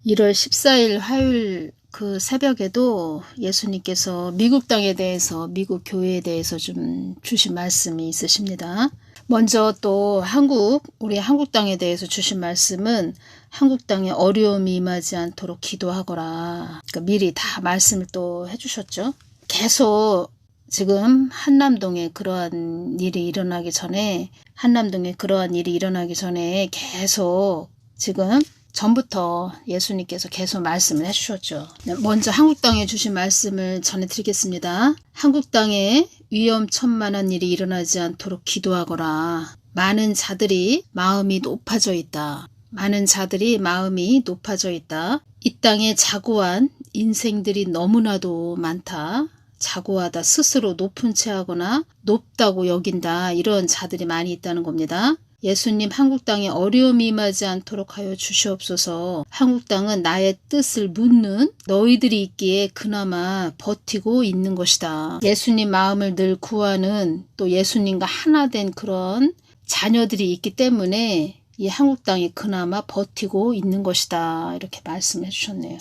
1월 14일 화요일 그 새벽에도 예수님께서 미국 땅에 대해서, 미국 교회에 대해서 좀 주신 말씀이 있으십니다. 먼저 또 우리 한국 땅에 대해서 주신 말씀은 한국 땅에 어려움이 임하지 않도록 기도하거라. 그러니까 미리 다 말씀을 또 해주셨죠. 계속 지금 한남동에 그러한 일이 일어나기 전에 계속 지금 전부터 예수님께서 계속 말씀을 해주셨죠. 먼저 한국 땅에 주신 말씀을 전해드리겠습니다. 한국 땅에 위험천만한 일이 일어나지 않도록 기도하거라. 많은 자들이 마음이 높아져 있다. 이 땅에 자고한 인생들이 너무나도 많다. 자고하다, 스스로 높은 채 하거나 높다고 여긴다. 이런 자들이 많이 있다는 겁니다. 예수님, 한국 땅에 어려움이 임하지 않도록 하여 주시옵소서. 한국 땅은 나의 뜻을 묻는 너희들이 있기에 그나마 버티고 있는 것이다. 예수님 마음을 늘 구하는, 또 예수님과 하나 된 그런 자녀들이 있기 때문에 이 한국 땅이 그나마 버티고 있는 것이다. 이렇게 말씀해 주셨네요.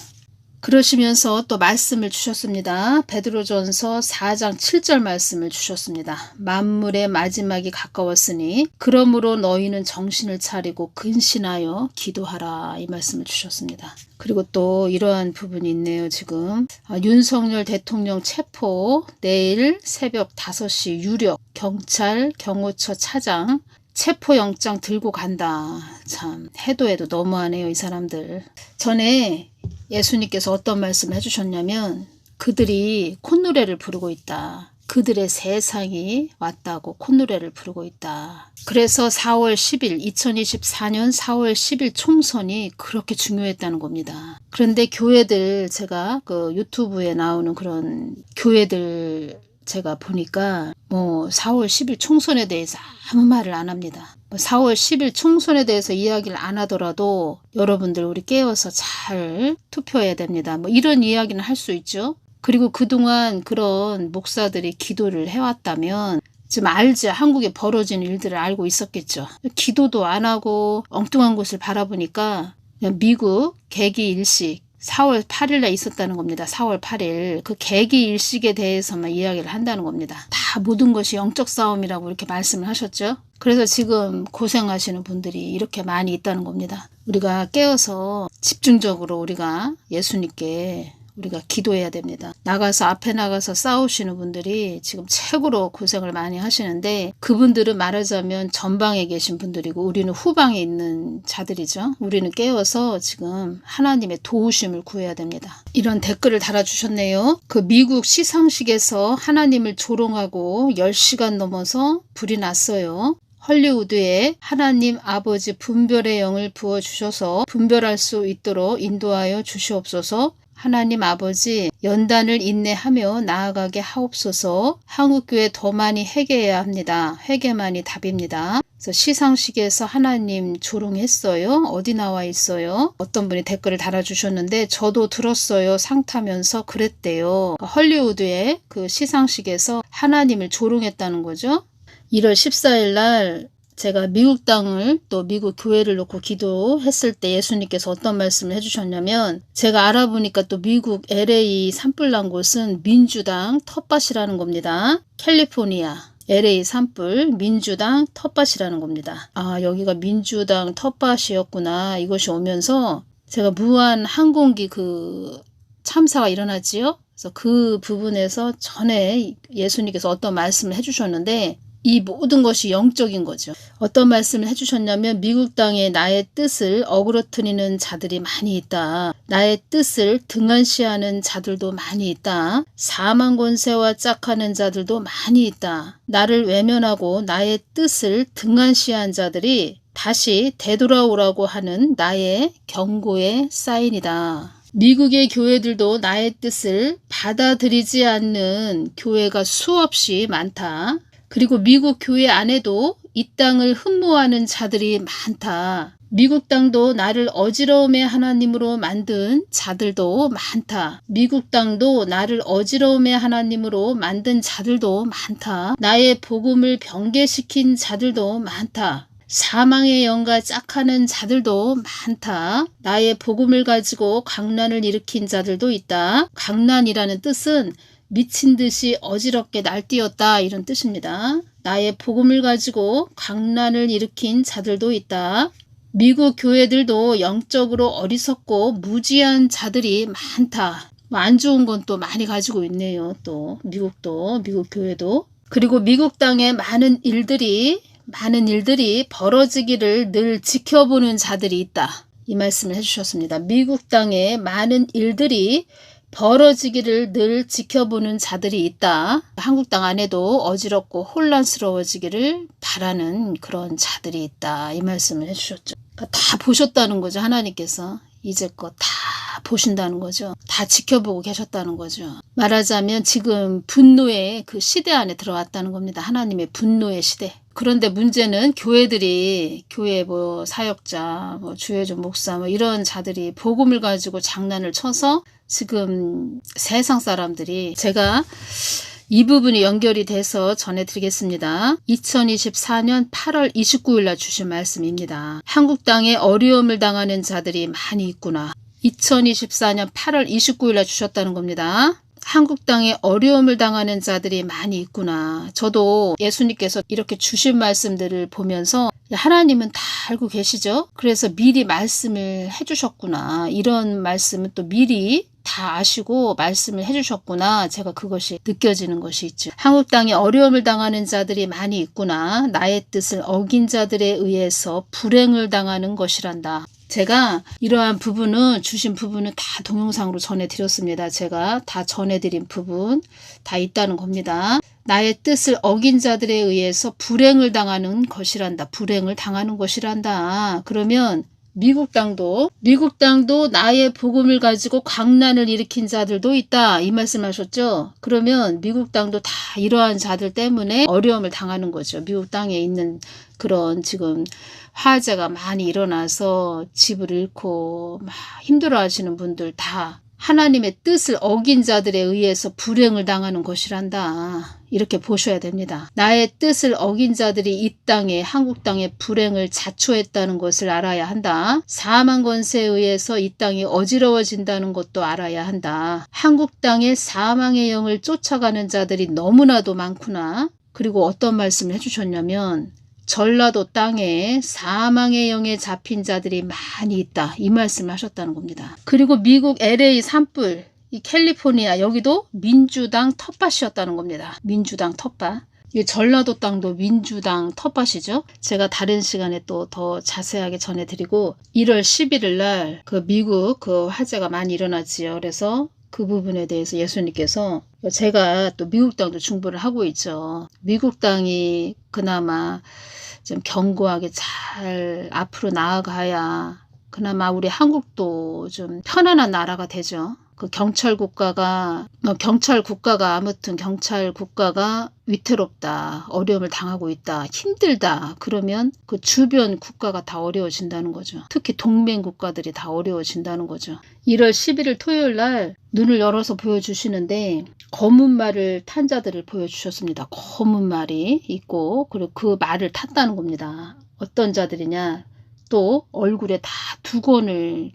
그러시면서 또 말씀을 주셨습니다. 베드로전서 4장 7절 말씀을 주셨습니다. 만물의 마지막이 가까웠으니 그러므로 너희는 정신을 차리고 근신하여 기도하라. 이 말씀을 주셨습니다. 그리고 또 이러한 부분이 있네요. 지금 윤석열 대통령 체포, 내일 새벽 5시 유력 경찰 경호처 차장 체포영장 들고 간다. 참 해도 너무하네요. 이 사람들. 전에 예수님께서 어떤 말씀을 해주셨냐면 그들이 콧노래를 부르고 있다. 그들의 세상이 왔다고 콧노래를 부르고 있다. 그래서 2024년 4월 10일 총선이 그렇게 중요했다는 겁니다. 그런데 교회들, 제가 그 유튜브에 나오는 그런 교회들 제가 보니까 4월 10일 총선에 대해서 아무 말을 안 합니다. 4월 10일 총선에 대해서 이야기를 안 하더라도 여러분들 우리 깨어서 잘 투표해야 됩니다. 이런 이야기는 할 수 있죠. 그리고 그동안 그런 목사들이 기도를 해왔다면 지금 한국에 벌어진 일들을 알고 있었겠죠. 기도도 안 하고 엉뚱한 곳을 바라보니까 그냥 미국 개기일식 4월 8일에 있었다는 겁니다. 4월 8일. 그 개기일식에 대해서만 이야기를 한다는 겁니다. 다 모든 것이 영적 싸움이라고 이렇게 말씀을 하셨죠. 그래서 지금 고생하시는 분들이 이렇게 많이 있다는 겁니다. 우리가 깨어서 집중적으로 우리가 예수님께 우리가 기도해야 됩니다. 앞에 나가서 싸우시는 분들이 지금 최고로 고생을 많이 하시는데 그분들은 말하자면 전방에 계신 분들이고 우리는 후방에 있는 자들이죠. 우리는 깨어서 지금 하나님의 도우심을 구해야 됩니다. 이런 댓글을 달아주셨네요. 그 미국 시상식에서 하나님을 조롱하고 10시간 넘어서 불이 났어요. 헐리우드에 하나님 아버지 분별의 영을 부어주셔서 분별할 수 있도록 인도하여 주시옵소서. 하나님 아버지 연단을 인내하며 나아가게 하옵소서. 한국교회 더 많이 회개해야 합니다. 회개만이 답입니다. 그래서 시상식에서 하나님 조롱했어요. 어디 나와 있어요? 어떤 분이 댓글을 달아주셨는데 저도 들었어요. 상 타면서 그랬대요. 헐리우드의 그 시상식에서 하나님을 조롱했다는 거죠. 1월 14일 날 제가 미국 땅을 또 미국 교회를 놓고 기도했을 때 예수님께서 어떤 말씀을 해주셨냐면 제가 알아보니까 또 미국 LA 산불 난 곳은 민주당 텃밭이라는 겁니다. 캘리포니아 LA 산불 민주당 텃밭이라는 겁니다. 여기가 민주당 텃밭이었구나. 이것이 오면서 제가 무한 항공기 그 참사가 일어났지요. 그래서 그 부분에서 전에 예수님께서 어떤 말씀을 해주셨는데 이 모든 것이 영적인 거죠. 어떤 말씀을 해주셨냐면 미국 땅에 나의 뜻을 어그러뜨리는 자들이 많이 있다. 나의 뜻을 등한시하는 자들도 많이 있다. 사망 권세와 짝하는 자들도 많이 있다. 나를 외면하고 나의 뜻을 등한시한 자들이 다시 되돌아오라고 하는 나의 경고의 사인이다. 미국의 교회들도 나의 뜻을 받아들이지 않는 교회가 수없이 많다. 그리고 미국 교회 안에도 이 땅을 흠모하는 자들이 많다. 미국 땅도 나를 어지러움의 하나님으로 만든 자들도 많다. 미국 땅도 나를 어지러움의 하나님으로 만든 자들도 많다. 나의 복음을 변개시킨 자들도 많다. 사망의 영과 짝하는 자들도 많다. 나의 복음을 가지고 광란을 일으킨 자들도 있다. 광란이라는 뜻은 미친 듯이 어지럽게 날뛰었다, 이런 뜻입니다. 나의 복음을 가지고 광란을 일으킨 자들도 있다. 미국 교회들도 영적으로 어리석고 무지한 자들이 많다. 안 좋은 건 또 많이 가지고 있네요. 또 미국도, 미국 교회도. 그리고 미국 땅에 많은 일들이 벌어지기를 늘 지켜보는 자들이 있다. 이 말씀을 해주셨습니다. 미국 땅에 많은 일들이 벌어지기를 늘 지켜보는 자들이 있다. 한국 땅 안에도 어지럽고 혼란스러워지기를 바라는 그런 자들이 있다. 이 말씀을 해주셨죠. 그러니까 다 보셨다는 거죠. 하나님께서 이제껏 다 보신다는 거죠. 다 지켜보고 계셨다는 거죠. 말하자면 지금 분노의 그 시대 안에 들어왔다는 겁니다. 하나님의 분노의 시대. 그런데 문제는 교회들이, 교회 뭐 사역자, 뭐 주혜종 목사 뭐 이런 자들이 복음을 가지고 장난을 쳐서 지금 세상 사람들이, 제가 이 부분이 연결이 돼서 전해드리겠습니다. 2024년 8월 29일 날 주신 말씀입니다. 한국 땅에 어려움을 당하는 자들이 많이 있구나. 2024년 8월 29일 날 주셨다는 겁니다. 한국 땅에 어려움을 당하는 자들이 많이 있구나. 저도 예수님께서 이렇게 주신 말씀들을 보면서 하나님은 다 알고 계시죠? 그래서 미리 말씀을 해주셨구나. 이런 말씀은 또 미리 다 아시고 말씀을 해주셨구나. 제가 그것이 느껴지는 것이 있죠. 한국 땅에 어려움을 당하는 자들이 많이 있구나. 나의 뜻을 어긴 자들에 의해서 불행을 당하는 것이란다. 제가 이러한 부분은, 주신 부분은 다 동영상으로 전해드렸습니다. 제가 다 전해드린 부분 다 있다는 겁니다. 나의 뜻을 어긴 자들에 의해서 불행을 당하는 것이란다. 불행을 당하는 것이란다. 그러면 미국 땅도 나의 복음을 가지고 광란을 일으킨 자들도 있다. 이 말씀하셨죠. 그러면 미국 땅도 다 이러한 자들 때문에 어려움을 당하는 거죠. 미국 땅에 있는 그런 지금 화재가 많이 일어나서 집을 잃고 막 힘들어하시는 분들 다 하나님의 뜻을 어긴 자들에 의해서 불행을 당하는 것이란다. 이렇게 보셔야 됩니다. 나의 뜻을 어긴 자들이 이 땅에, 한국 땅에 불행을 자초했다는 것을 알아야 한다. 사망 권세에 의해서 이 땅이 어지러워진다는 것도 알아야 한다. 한국 땅에 사망의 영을 쫓아가는 자들이 너무나도 많구나. 그리고 어떤 말씀을 해주셨냐면 전라도 땅에 사망의 영에 잡힌 자들이 많이 있다. 이 말씀을 하셨다는 겁니다. 그리고 미국 LA 산불, 이 캘리포니아 여기도 민주당 텃밭이었다는 겁니다. 민주당 텃밭. 이 전라도 땅도 민주당 텃밭이죠. 제가 다른 시간에 또 더 자세하게 전해드리고 1월 11일 날 그 미국 그 화재가 많이 일어났지요. 그래서 그 부분에 대해서 예수님께서, 제가 또 미국 땅도 중보를 하고 있죠. 미국 땅이 그나마 좀 견고하게 잘 앞으로 나아가야 그나마 우리 한국도 좀 편안한 나라가 되죠. 그 경찰 국가가 위태롭다, 어려움을 당하고 있다, 힘들다 그러면 그 주변 국가가 다 어려워진다는 거죠. 특히 동맹 국가들이 다 어려워진다는 거죠. 1월 11일 토요일 날 눈을 열어서 보여주시는데 검은 말을 탄 자들을 보여주셨습니다. 검은 말이 있고 그리고 그 말을 탔다는 겁니다. 어떤 자들이냐, 또 얼굴에 다 두건을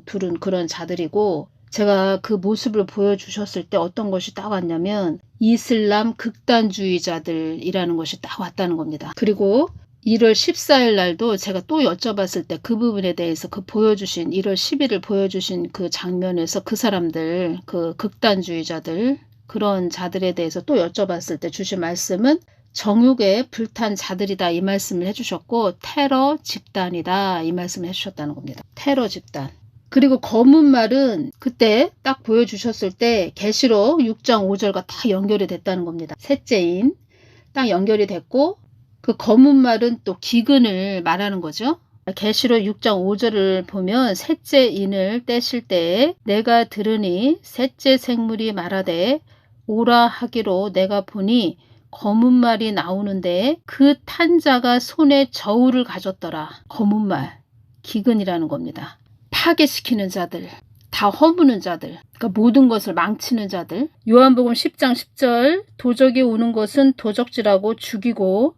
두른 그런 자들이고, 제가 그 모습을 보여주셨을 때 어떤 것이 딱 왔냐면 이슬람 극단주의자들이라는 것이 딱 왔다는 겁니다. 그리고 1월 14일 날도 제가 또 여쭤봤을 때 그 부분에 대해서 그 보여주신 1월 10일을 보여주신 그 장면에서 그 사람들, 그 극단주의자들, 그런 자들에 대해서 또 여쭤봤을 때 주신 말씀은 정욕에 불탄 자들이다 이 말씀을 해주셨고, 테러 집단이다 이 말씀을 해주셨다는 겁니다. 테러 집단. 그리고 검은 말은 그때 딱 보여주셨을 때 계시록 6장 5절과 다 연결이 됐다는 겁니다. 셋째인 딱 연결이 됐고, 그 검은 말은 또 기근을 말하는 거죠. 계시록 6장 5절을 보면 셋째인을 떼실 때에 내가 들으니 셋째 생물이 말하되 오라 하기로 내가 보니 검은 말이 나오는데 그 탄 자가 손에 저울을 가졌더라. 검은 말, 기근이라는 겁니다. 파괴시키는 자들, 다 허무는 자들, 그러니까 모든 것을 망치는 자들. 요한복음 10장 10절 도적이 오는 것은 도적질하고 죽이고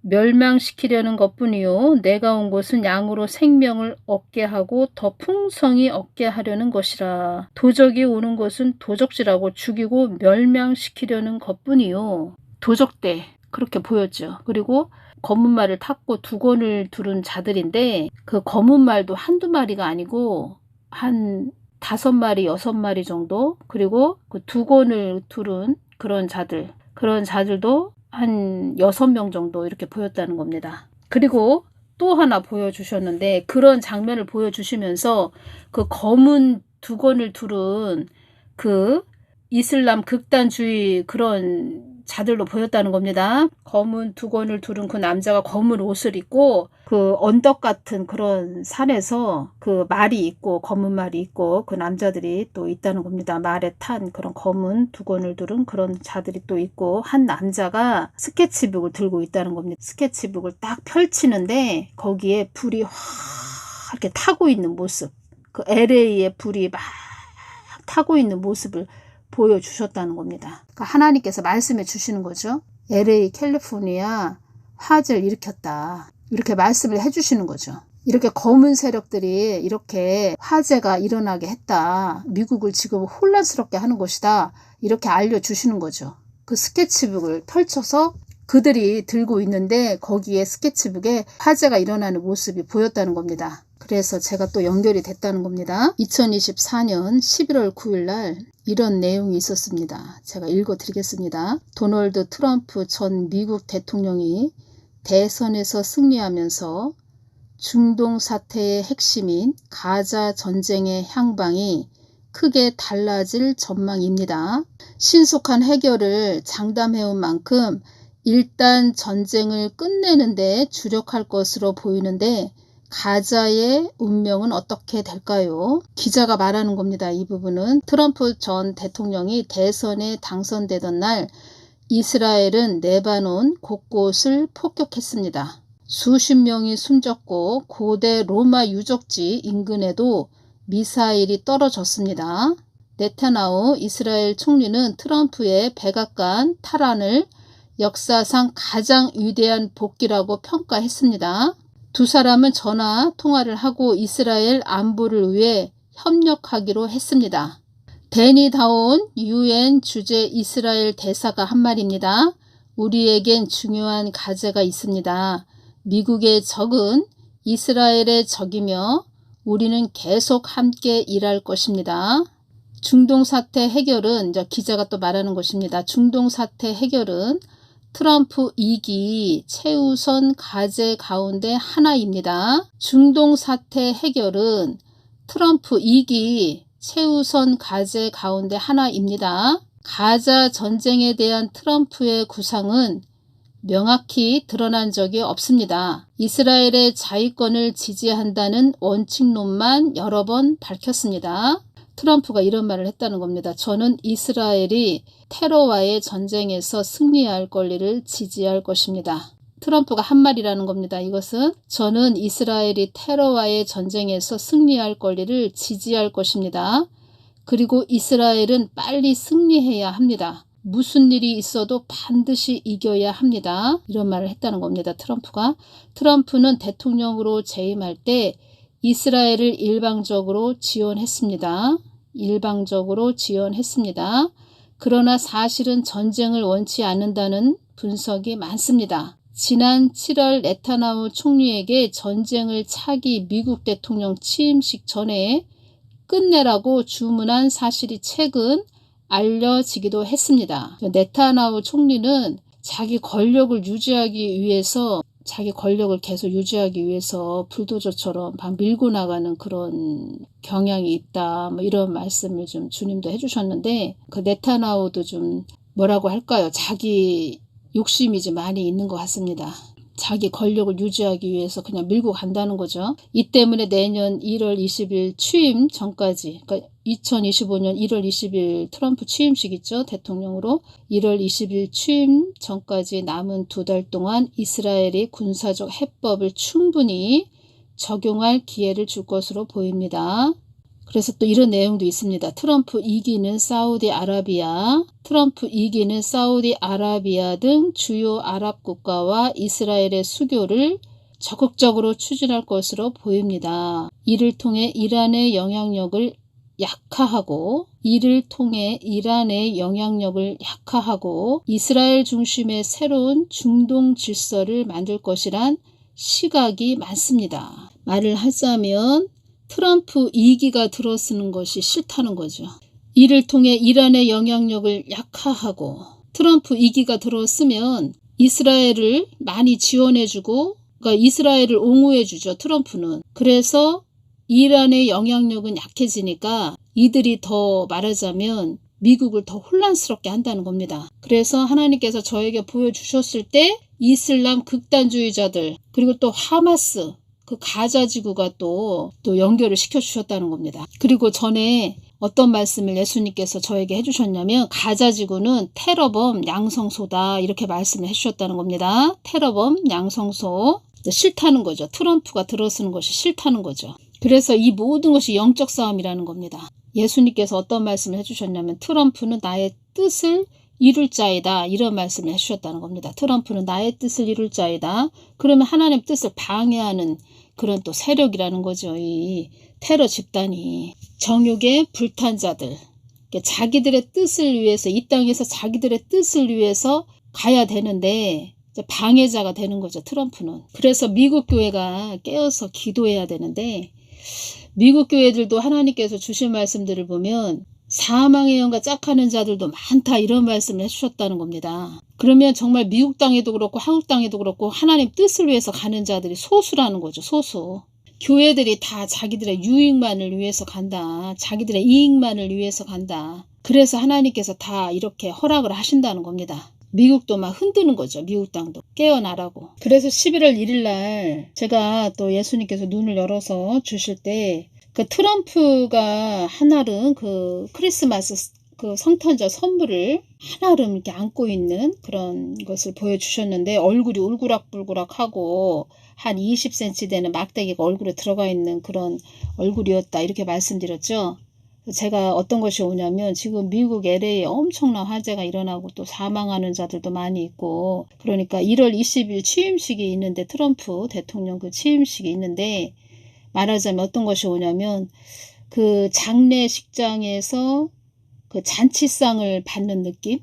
멸망시키려는 것뿐이요 내가 온 것은 양으로 생명을 얻게 하고 더 풍성히 얻게 하려는 것이라. 도적이 오는 것은 도적질하고 죽이고 멸망시키려는 것뿐이요. 도적대 그렇게 보였죠. 그리고 검은 말을 탔고 두건을 두른 자들인데 그 검은 말도 한두 마리가 아니고 한 5마리 6마리 정도, 그리고 그 두건을 두른 그런 자들도 한 6명 정도 이렇게 보였다는 겁니다. 그리고 또 하나 보여주셨는데, 그런 장면을 보여주시면서 그 검은 두건을 두른 그 이슬람 극단주의 그런 자들로 보였다는 겁니다. 검은 두건을 두른 그 남자가 검은 옷을 입고 그 언덕 같은 그런 산에서 그 말이 있고 검은 말이 있고 그 남자들이 또 있다는 겁니다. 말에 탄 그런 검은 두건을 두른 그런 자들이 또 있고, 한 남자가 스케치북을 들고 있다는 겁니다. 스케치북을 딱 펼치는데 거기에 불이 확 이렇게 타고 있는 모습, 그 LA에 불이 막 타고 있는 모습을 보여주셨다는 겁니다. 그러니까 하나님께서 말씀해 주시는 거죠. LA 캘리포니아 화재를 일으켰다, 이렇게 말씀을 해주시는 거죠. 이렇게 검은 세력들이 이렇게 화재가 일어나게 했다, 미국을 지금 혼란스럽게 하는 것이다, 이렇게 알려주시는 거죠. 그 스케치북을 펼쳐서 그들이 들고 있는데 거기에 스케치북에 화재가 일어나는 모습이 보였다는 겁니다. 그래서 제가 또 연결이 됐다는 겁니다. 2024년 11월 9일 날 이런 내용이 있었습니다. 제가 읽어드리겠습니다. 도널드 트럼프 전 미국 대통령이 대선에서 승리하면서 중동 사태의 핵심인 가자 전쟁의 향방이 크게 달라질 전망입니다. 신속한 해결을 장담해온 만큼 일단 전쟁을 끝내는 데 주력할 것으로 보이는데 가자의 운명은 어떻게 될까요? 기자가 말하는 겁니다. 이 부분은 트럼프 전 대통령이 대선에 당선되던 날 이스라엘은 레바논 곳곳을 폭격했습니다. 수십 명이 숨졌고 고대 로마 유적지 인근에도 미사일이 떨어졌습니다. 네타냐후 이스라엘 총리는 트럼프의 백악관 탈환을 역사상 가장 위대한 복귀라고 평가했습니다. 두 사람은 전화 통화를 하고 이스라엘 안보를 위해 협력하기로 했습니다. 데니 다운 UN 주재 이스라엘 대사가 한 말입니다. 우리에겐 중요한 과제가 있습니다. 미국의 적은 이스라엘의 적이며 우리는 계속 함께 일할 것입니다. 중동 사태 해결은, 기자가 또 말하는 것입니다. 중동 사태 해결은 트럼프 2기 최우선 과제 가운데 하나입니다. 중동 사태 해결은 트럼프 2기 최우선 과제 가운데 하나입니다. 가자 전쟁에 대한 트럼프의 구상은 명확히 드러난 적이 없습니다. 이스라엘의 자위권을 지지한다는 원칙론만 여러 번 밝혔습니다. 트럼프가 이런 말을 했다는 겁니다. 저는 이스라엘이 테러와의 전쟁에서 승리할 권리를 지지할 것입니다. 트럼프가 한 말이라는 겁니다. 이것은 저는 이스라엘이 테러와의 전쟁에서 승리할 권리를 지지할 것입니다. 그리고 이스라엘은 빨리 승리해야 합니다. 무슨 일이 있어도 반드시 이겨야 합니다. 이런 말을 했다는 겁니다. 트럼프가. 트럼프는 대통령으로 재임할 때 이스라엘을 일방적으로 지원했습니다. 그러나 사실은 전쟁을 원치 않는다는 분석이 많습니다. 지난 7월 네타냐후 총리에게 전쟁을 차기 미국 대통령 취임식 전에 끝내라고 주문한 사실이 최근 알려지기도 했습니다. 네타냐후 총리는 자기 권력을 계속 유지하기 위해서 불도저처럼 막 밀고 나가는 그런 경향이 있다, 이런 말씀을 좀 주님도 해주셨는데, 그 네타냐후도 좀 뭐라고 할까요? 자기 욕심이 좀 많이 있는 것 같습니다. 자기 권력을 유지하기 위해서 그냥 밀고 간다는 거죠. 이 때문에 내년 1월 20일 취임 전까지, 그러니까 2025년 1월 20일 트럼프 취임식 있죠. 대통령으로 1월 20일 취임 전까지 남은 2달 동안 이스라엘이 군사적 해법을 충분히 적용할 기회를 줄 것으로 보입니다. 그래서 또 이런 내용도 있습니다. 트럼프 2기는 사우디아라비아, 트럼프 2기는 사우디아라비아 등 주요 아랍 국가와 이스라엘의 수교를 적극적으로 추진할 것으로 보입니다. 이를 통해 이란의 영향력을 약화하고 이스라엘 중심의 새로운 중동 질서를 만들 것이란 시각이 많습니다. 말을 하자면 트럼프 2기가 들어서는 것이 싫다는 거죠. 이를 통해 이란의 영향력을 약화하고 트럼프 2기가 들어서면 이스라엘을 많이 지원해주고 그러니까 이스라엘을 옹호해주죠. 트럼프는. 그래서 이란의 영향력은 약해지니까 이들이 더 말하자면 미국을 더 혼란스럽게 한다는 겁니다. 그래서 하나님께서 저에게 보여주셨을 때 이슬람 극단주의자들 그리고 또 하마스 그 가자 지구가 또 연결을 시켜주셨다는 겁니다. 그리고 전에 어떤 말씀을 예수님께서 저에게 해주셨냐면 가자 지구는 테러범 양성소다 이렇게 말씀을 해주셨다는 겁니다. 테러범 양성소. 싫다는 거죠. 트럼프가 들어서는 것이 싫다는 거죠. 그래서 이 모든 것이 영적 싸움이라는 겁니다. 예수님께서 어떤 말씀을 해주셨냐면 트럼프는 나의 뜻을 이룰 자이다 이런 말씀을 해주셨다는 겁니다. 트럼프는 나의 뜻을 이룰 자이다. 그러면 하나님 뜻을 방해하는 그런 또 세력이라는 거죠. 이 테러 집단이. 정욕에 불탄 자들. 자기들의 뜻을 위해서 이 땅에서 자기들의 뜻을 위해서 가야 되는데 방해자가 되는 거죠. 트럼프는. 그래서 미국 교회가 깨어서 기도해야 되는데 미국 교회들도 하나님께서 주신 말씀들을 보면 사망의 영과 짝하는 자들도 많다 이런 말씀을 해주셨다는 겁니다. 그러면 정말 미국 땅에도 그렇고 한국 땅에도 그렇고 하나님 뜻을 위해서 가는 자들이 소수라는 거죠. 소수. 교회들이 다 자기들의 유익만을 위해서 간다. 자기들의 이익만을 위해서 간다. 그래서 하나님께서 다 이렇게 허락을 하신다는 겁니다. 미국도 막 흔드는 거죠. 미국 땅도 깨어나라고. 그래서 11월 1일 날 제가 또 예수님께서 눈을 열어서 주실 때 그 트럼프가 한아름 그 크리스마스 그 성탄절 선물을 한아름 이렇게 안고 있는 그런 것을 보여주셨는데 얼굴이 울그락불그락하고 한 20cm 되는 막대기가 얼굴에 들어가 있는 그런 얼굴이었다 이렇게 말씀드렸죠. 제가 어떤 것이 오냐면 지금 미국 LA에 엄청난 화재가 일어나고 또 사망하는 자들도 많이 있고 그러니까 1월 20일 취임식이 있는데 트럼프 대통령 그 취임식이 있는데 말하자면 어떤 것이 오냐면 그 장례식장에서 그 잔치상을 받는 느낌?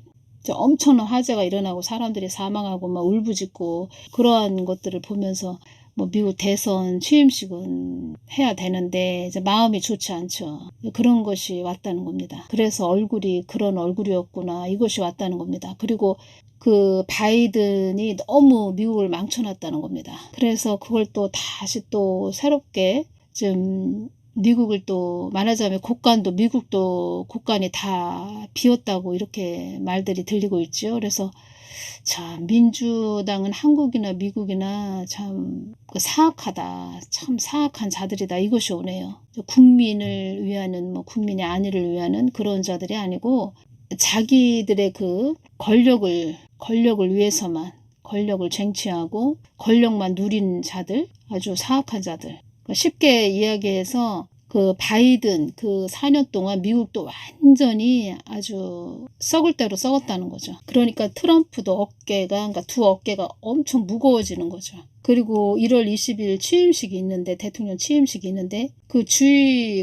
엄청난 화재가 일어나고 사람들이 사망하고 막 울부짖고 그러한 것들을 보면서 뭐 미국 대선 취임식은 해야 되는데 이제 마음이 좋지 않죠. 그런 것이 왔다는 겁니다. 그래서 얼굴이 그런 얼굴이었구나 이것이 왔다는 겁니다. 그리고 그 바이든이 너무 미국을 망쳐놨다는 겁니다. 그래서 그걸 또 다시 또 새롭게 좀 미국을 또 말하자면 국간도 미국도 국간이 다 비었다고 이렇게 말들이 들리고 있죠. 그래서 참 민주당은 한국이나 미국이나 참 사악하다. 참 사악한 자들이다. 이것이 오네요. 국민을 위하는 뭐 국민의 안위를 위하는 그런 자들이 아니고 자기들의 그 권력을 위해서만 권력을 쟁취하고 권력만 누린 자들 아주 사악한 자들 쉽게 이야기해서 그 바이든 그 4년 동안 미국도 완전히 아주 썩을 대로 썩었다는 거죠. 그러니까 트럼프도 어깨가 그러니까 두 어깨가 엄청 무거워지는 거죠. 그리고 1월 20일 취임식이 있는데 대통령 취임식이 있는데 그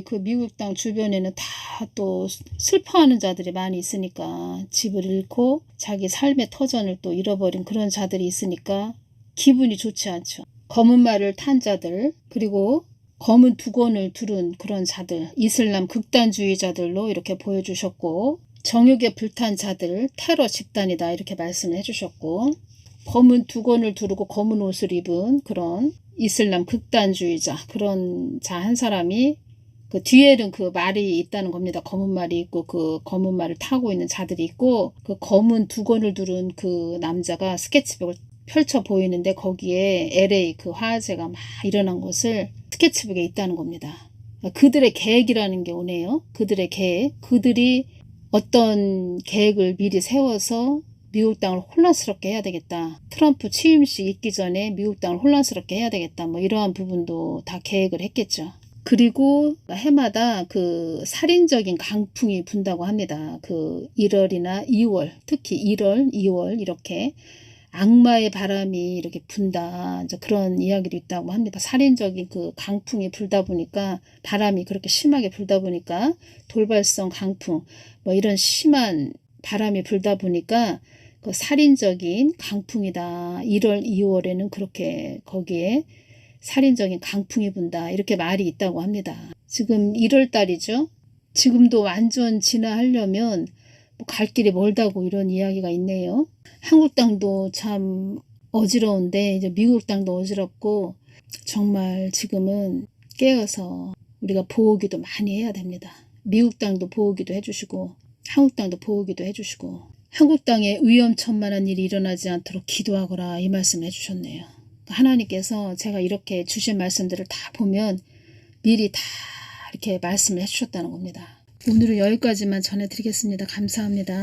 그 미국 땅 주변에는 다 또 슬퍼하는 자들이 많이 있으니까 집을 잃고 자기 삶의 터전을 또 잃어버린 그런 자들이 있으니까 기분이 좋지 않죠. 검은 말을 탄 자들 그리고 검은 두건을 두른 그런 자들 이슬람 극단주의자들로 이렇게 보여주셨고 정욕에 불탄 자들 테러 집단이다 이렇게 말씀을 해주셨고 검은 두건을 두르고 검은 옷을 입은 그런 이슬람 극단주의자 그런 자 한 사람이 그 뒤에는 그 말이 있다는 겁니다. 검은 말이 있고 그 검은 말을 타고 있는 자들이 있고 그 검은 두건을 두른 그 남자가 스케치북을 펼쳐 보이는데 거기에 LA 그 화재가 막 일어난 것을 스케치북에 있다는 겁니다. 그들의 계획이라는 게 오네요. 그들의 계획. 그들이 어떤 계획을 미리 세워서 미국 땅을 혼란스럽게 해야 되겠다. 트럼프 취임식 있기 전에 미국 땅을 혼란스럽게 해야 되겠다. 뭐 이러한 부분도 다 계획을 했겠죠. 그리고 해마다 그 살인적인 강풍이 분다고 합니다. 그 1월이나 2월, 특히 1월, 2월 이렇게 악마의 바람이 이렇게 분다. 이제 그런 이야기도 있다고 합니다. 살인적인 그 강풍이 불다 보니까 바람이 그렇게 심하게 불다 보니까 돌발성 강풍 뭐 이런 심한 바람이 불다 보니까 그 살인적인 강풍이다. 1월, 2월에는 그렇게 거기에 살인적인 강풍이 분다. 이렇게 말이 있다고 합니다. 지금 1월 달이죠. 지금도 완전 진화하려면 뭐 갈 길이 멀다고 이런 이야기가 있네요. 한국 땅도 참 어지러운데 이제 미국 땅도 어지럽고 정말 지금은 깨어서 우리가 보호기도 많이 해야 됩니다. 미국 땅도 보호기도 해주시고 한국 땅도 보호기도 해주시고 한국 땅에 위험천만한 일이 일어나지 않도록 기도하거라 이 말씀을 해주셨네요. 하나님께서 제가 이렇게 주신 말씀들을 다 보면 미리 다 이렇게 말씀을 해주셨다는 겁니다. 오늘은 여기까지만 전해드리겠습니다. 감사합니다.